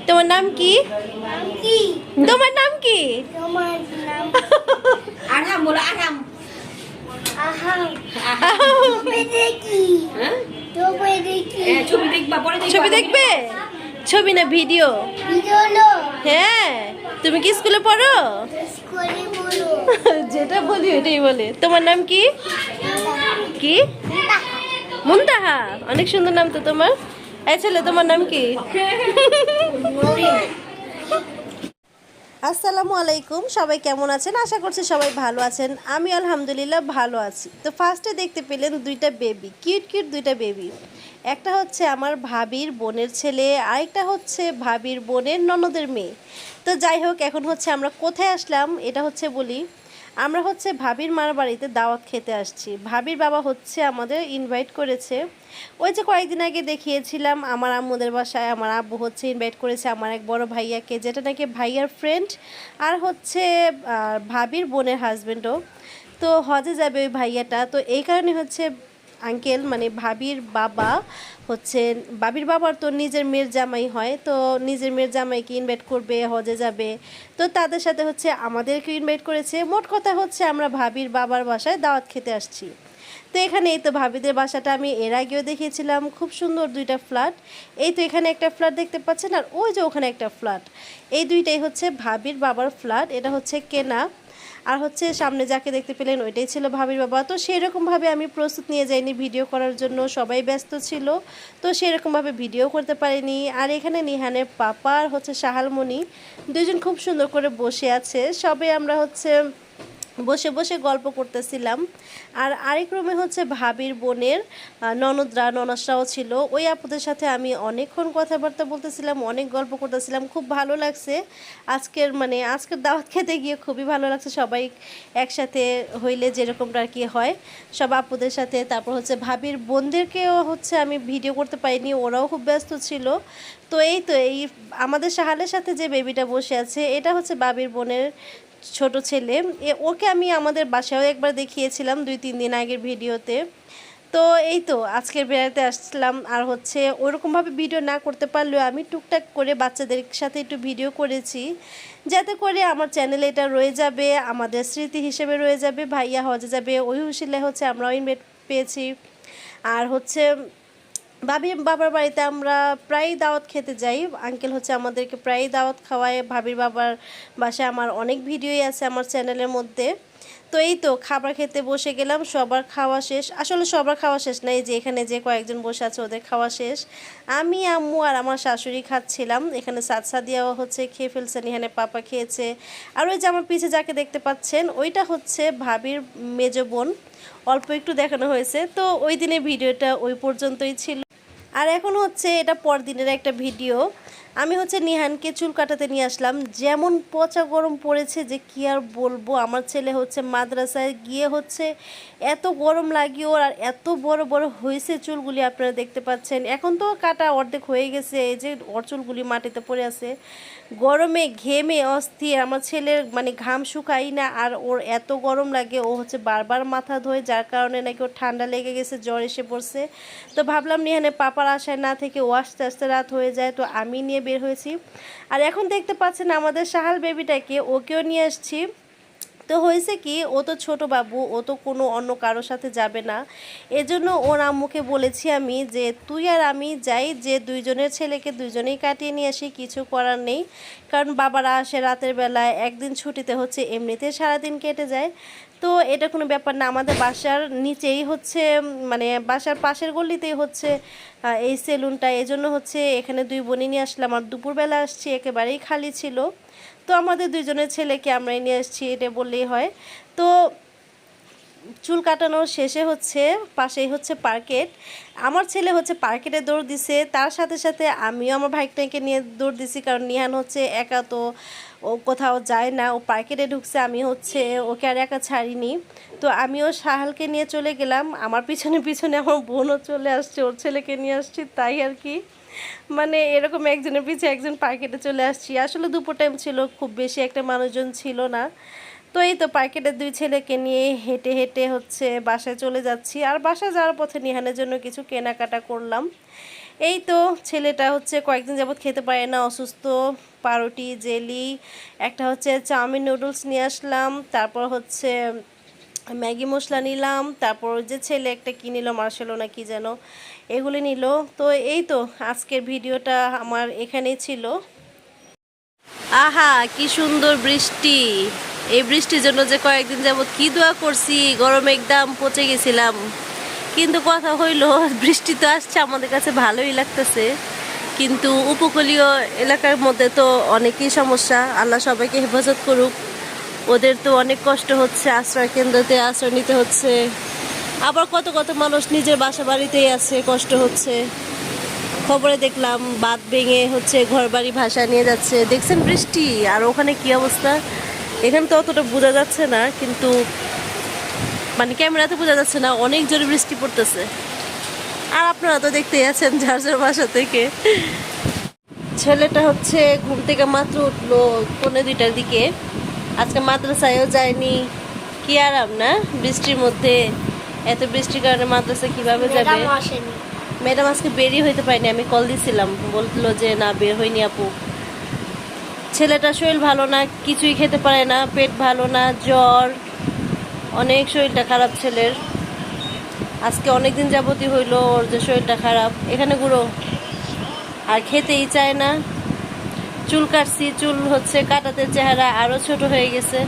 তোমার নাম কি? তোমার নাম কি? আরাম বলো, আরাম। ছবি দেখবা, পরে দেখবা। ছবি দেখবে? ছবি না ভিডিও? হ্যাঁ। তুমি কি স্কুলে পড়ো? যেটা বলি ওটাই বলে। তোমার নাম কি? কি? মুনতাহা। অনেক সুন্দর নাম তো তোমার। এই ছেলে, তোমার নাম কি? আসসালামু আলাইকুম, সবাই কেমন আছেন? আশা করছি সবাই ভালো আছেন। আমি আলহামদুলিল্লাহ ভালো আছি। তো ফার্স্টে দেখতে পেলেন দুইটা বেবি, কিউট কিউট দুইটা বেবি। একটা হচ্ছে আমার ভাবির বোনের ছেলে, আরেকটা হচ্ছে ভাবির বোনের ননদের মেয়ে। তো যাই হোক, এখন হচ্ছে আমরা কোথায় আসলাম এটা হচ্ছে বলি। আমরা হচ্ছে ভাবির মার বাড়িতে দাওয়াত খেতে আসছি। ভাবির বাবা হচ্ছে আমাদের ইনভাইট করেছে। ওই যে কয়েকদিন আগে দেখিয়েছিলাম আমার আম্মুদের বাসায় আমার আব্বু হচ্ছে ইনভাইট করেছে আমার এক বড় ভাইয়াকে, যেটা নাকি ভাইয়ার ফ্রেন্ড আর হচ্ছে ভাবির বোনের হাজব্যান্ডও। তো হজে যাবে ওই ভাইয়াটা, তো এই কারণে হচ্ছে আঙ্কেল মানে ভাবির বাবা হচ্ছে, ভাবির বাবার তো নিজের মেয়ের জামাই হয়, তো নিজের মেয়ের জামাইকে ইনভাইট করবে, হজে যাবে। তো তাদের সাথে হচ্ছে আমাদেরকে ইনভাইট করেছে। মোট কথা হচ্ছে আমরা ভাবির বাবার বাসায় দাওয়াত খেতে আসছি। তো এখানে এই তো ভাবিদের বাসাটা আমি এর আগেও দেখিয়েছিলাম, খুব সুন্দর দুইটা ফ্ল্যাট। এই তো এখানে একটা ফ্ল্যাট দেখতে পাচ্ছেন, আর ওই যে ওখানে একটা ফ্ল্যাট। এই দুইটাই হচ্ছে ভাবির বাবার ফ্ল্যাট, এটা হচ্ছে কেনা। আর হচ্ছে সামনে যাকে দেখতে পেলেন ওইটাই ছিল ভাবির বাবা। তো সেরকমভাবে আমি প্রস্তুত নিয়ে যাইনি ভিডিও করার জন্য, সবাই ব্যস্ত ছিল, তো সেরকমভাবে ভিডিও করতে পারিনি। আর এখানে নিহানের পাপা আর হচ্ছে সাহালমণি দুজন খুব সুন্দর করে বসে আছে। সবে আমরা হচ্ছে বসে বসে গল্প করতেছিলাম। আর আরেক রুমে হচ্ছে ভাবির বোনের ননদরাও ছিল। ওই আপুদের সাথে আমি অনেকক্ষণ কথাবার্তা বলতেছিলাম, অনেক গল্প করতেছিলাম, খুব ভালো লাগছে। আজকের দাওয়াত খেতে গিয়ে খুবই ভালো লাগছে। সবাই একসাথে হইলে যেরকমটা আর কি হয়, সব আপুদের সাথে। তারপর হচ্ছে ভাবির বোনদেরকেও হচ্ছে আমি ভিডিও করতে পারিনি, ওরাও খুব ব্যস্ত ছিল। তো এই আমাদের সাহালের সাথে যে বেবিটা বসে আছে এটা হচ্ছে ভাবির বোনের ছোট ছেলে। ওকে আমি আমাদের বাসায়ও একবার দেখিয়েছিলাম 2-3 দিন আগের ভিডিওতে। তো এই তো আজকের বেড়াতে আসলাম। আর হচ্ছে ওরকমভাবে ভিডিও না করতে পারলেও আমি টুকটাক করে বাচ্চাদের সাথে একটু ভিডিও করেছি, যাতে করে আমার চ্যানেলে এটা রয়ে যাবে, আমাদের স্মৃতি হিসেবে রয়ে যাবে। ভাইয়া হজে যাবে, ওই হুশিলে হচ্ছে আমরাও ইনভাইট পেয়েছি। আর হচ্ছে বাবার বাড়িতে আমরা প্রায়ই দাওয়াত খেতে যাই। আঙ্কেল হচ্ছে আমাদেরকে প্রায়ই দাওয়াত খাওয়ায়। ভাবির বাবার বাসায় আমার অনেক ভিডিওই আছে আমার চ্যানেলের মধ্যে। তো এই তো খাবার খেতে বসে গেলাম, সবার খাওয়া শেষ। আসলে সবার খাওয়া শেষ নাই, যে এখানে যে কয়েকজন বসে আছে ওদের খাওয়া শেষ। আমি, আম্মু আর আমার শাশুড়ি খাচ্ছিলাম। এখানে সাদিয়াও হচ্ছে খেয়ে ফেলছেন, এখানে পাপা খেয়েছে। আর ওই যে আমার পিছে যাকে দেখতে পাচ্ছেন ওইটা হচ্ছে ভাবির মেজো বোন, অল্প একটু দেখানো হয়েছে। তো ওই দিনের ভিডিওটা ওই পর্যন্তই ছিল। আর এখন হচ্ছে এটা পরদিনের একটা ভিডিও। আমি হচ্ছে নিহানকে চুল কাটাতে নিয়ে আসলাম। যেমন পচা গরম পড়েছে যে কি আর বলবো। আমার ছেলে হচ্ছে মাদ্রাসায় গিয়ে হচ্ছে এত গরম লাগে ওর, আর এত বড় বড় হয়েছে চুলগুলি, আপনারা দেখতে পাচ্ছেন। এখন তো কাটা অর্ধেক হয়ে গেছে, এই যে ওর চুলগুলি মাটিতে পড়ে আছে। গরমে ঘেমে অস্থির। আমার ছেলের ঘাম শুকাই না, আর ওর এত গরম লাগে, ও হচ্ছে বারবার মাথা ধোয়, যার কারণে নাকি ওর ঠান্ডা লেগে গেছে, জ্বর এসে পড়ছে। তো ভাবলাম নিহানে পাপার আশায় না থেকে ও আস্তে আস্তে রাত হয়ে যায়, তো আমি নিয়ে বের হয়েছি। আর এখন দেখতে পাচ্ছেন আমাদের সাহাল বেবিটাকে, ওকেও নিয়ে আসছি। তো হয়েছে কি, ও তো ছোট বাবু, ও তো কোনো অন্য কারোর সাথে যাবে না। এজন্য ওর আম্মুকে বলেছি আমি যে তুই আর আমি যাই, যে দুইজনের ছেলেকে দুইজনেই কাটিয়ে নিয়ে আসি, কিছু করার নেই। কারণ বাবারা আসে রাতের বেলায়, একদিন ছুটিতে হচ্ছে এমনিতে সারাদিন কেটে যায়। তো এটা কোনো ব্যাপার না। আমাদের বাসার নিচেই হচ্ছে বাসার পাশের গলিতেই হচ্ছে এই সেলুনটা। এজন্য হচ্ছে এখানে দুই বোনই নিয়ে আসলাম। আর দুপুরবেলা আসছি, একেবারেই খালি ছিল। তো আমাদের দুইজনের ছেলেকে আমরাই নিয়ে আসছি, এটা বললেই হয়। তো চুল কাটানোর শেষে হচ্ছে পাশেই হচ্ছে পার্কেট। আমার ছেলে হচ্ছে পার্কেটে দৌড় দিছে, তার সাথে সাথে আমিও আমার ভাইটাকে নিয়ে দৌড় দিছি। কারণ নিহান হচ্ছে একা, তো ও কোথাও যায় না, ও পার্কেটে ঢুকছে, আমি হচ্ছে ওকে আর একা ছাড়িনি। তো আমিও সাহালকে নিয়ে চলে গেলাম, আমার পিছনে পিছনে আমার বোনও চলে আসছে, ওর ছেলেকে নিয়ে আসছি, তাই আর কি। এরকম একজনের পিছে একজন পার্কেটে চলে আসছি। আসলে দুপুর টাইম ছিল, খুব বেশি একটা মানুষজন ছিল না। তো এই তো পার্কেটের দুই ছেলেকে নিয়ে হেঁটে হেঁটে হচ্ছে বাসায় চলে যাচ্ছি। আর বাসায় যাওয়ার পথে নিহানের জন্য কিছু কেনাকাটা করলাম। এই তো ছেলেটা হচ্ছে কয়েকদিন যাবৎ খেতে পারে না, অসুস্থ। পাউরুটি, জেলি, একটা হচ্ছে চাউমিন নুডলস নিয়ে আসলাম, তারপর হচ্ছে ম্যাগি মশলা নিলাম, তারপর ওই যে ছেলে একটা কী নিল, মার্শালো না কি যেন, এগুলি নিল। তো এই তো আজকের ভিডিওটা আমার এখানেই ছিল। আহা কি সুন্দর বৃষ্টি! এই বৃষ্টির জন্য যে কয়েকদিন যাবৎ কি দোয়া করছি, গরমে একদম পচে গেছিলাম। কিন্তু কথা হইল, বৃষ্টি তো আসছে, আমাদের কাছে ভালোই লাগতেছে, কিন্তু উপকূলীয় এলাকার মধ্যে তো অনেকই সমস্যা। আল্লাহ সবাইকে হেফাজত করুক। ওদের তো অনেক কষ্ট হচ্ছে, আশ্রয় কেন্দ্রতে আশ্রয় নিতে হচ্ছে। আবার কত কত মানুষ নিজের বাসা বাড়িতেই আছে, কষ্ট হচ্ছে। খবরে দেখলাম বাঁধ ভেঙে হচ্ছে ঘরবাড়ি ভাসা নিয়ে যাচ্ছে। দেখছেন বৃষ্টি, আর ওখানে কি অবস্থা? এখানে তো অতটা বোঝা যাচ্ছে না, কিন্তু মানে ক্যামেরাতে বোঝা যাচ্ছে না, অনেক জোরে বৃষ্টি পড়তেছে। আর আপনারা তো দেখতেই আছেন যার যার বাসা থেকে। ছেলেটা হচ্ছে ঘুম থেকে মাত্র উঠলো 1:45টার দিকে। আজকে মাদ্রাসায়ও যায়নি। কি আরাম না বৃষ্টির মধ্যে! এত বৃষ্টির কারণে মাদ্রাসা কিভাবে যাবে? ম্যাডাম আসেনি। ম্যাডাম আজকে বেরই হইতে পারেনি, আমি কল দিছিলাম, বললো যে না বের হয়নি আপু। ছেলেটার শরীর ভালো না, কিছুই খেতে পারে না, পেট ভালো না, জ্বর, অনেক শরীরটা খারাপ ছেলের। আজকে অনেক দিন যাবতই হইলো ওর যে শরীরটা খারাপ। এখানে গুঁড়ো, আর খেতেই চায় না। চুল কাটছি, চুল হচ্ছে কাটাতে চেহারা আরো ছোট হয়ে গেছে।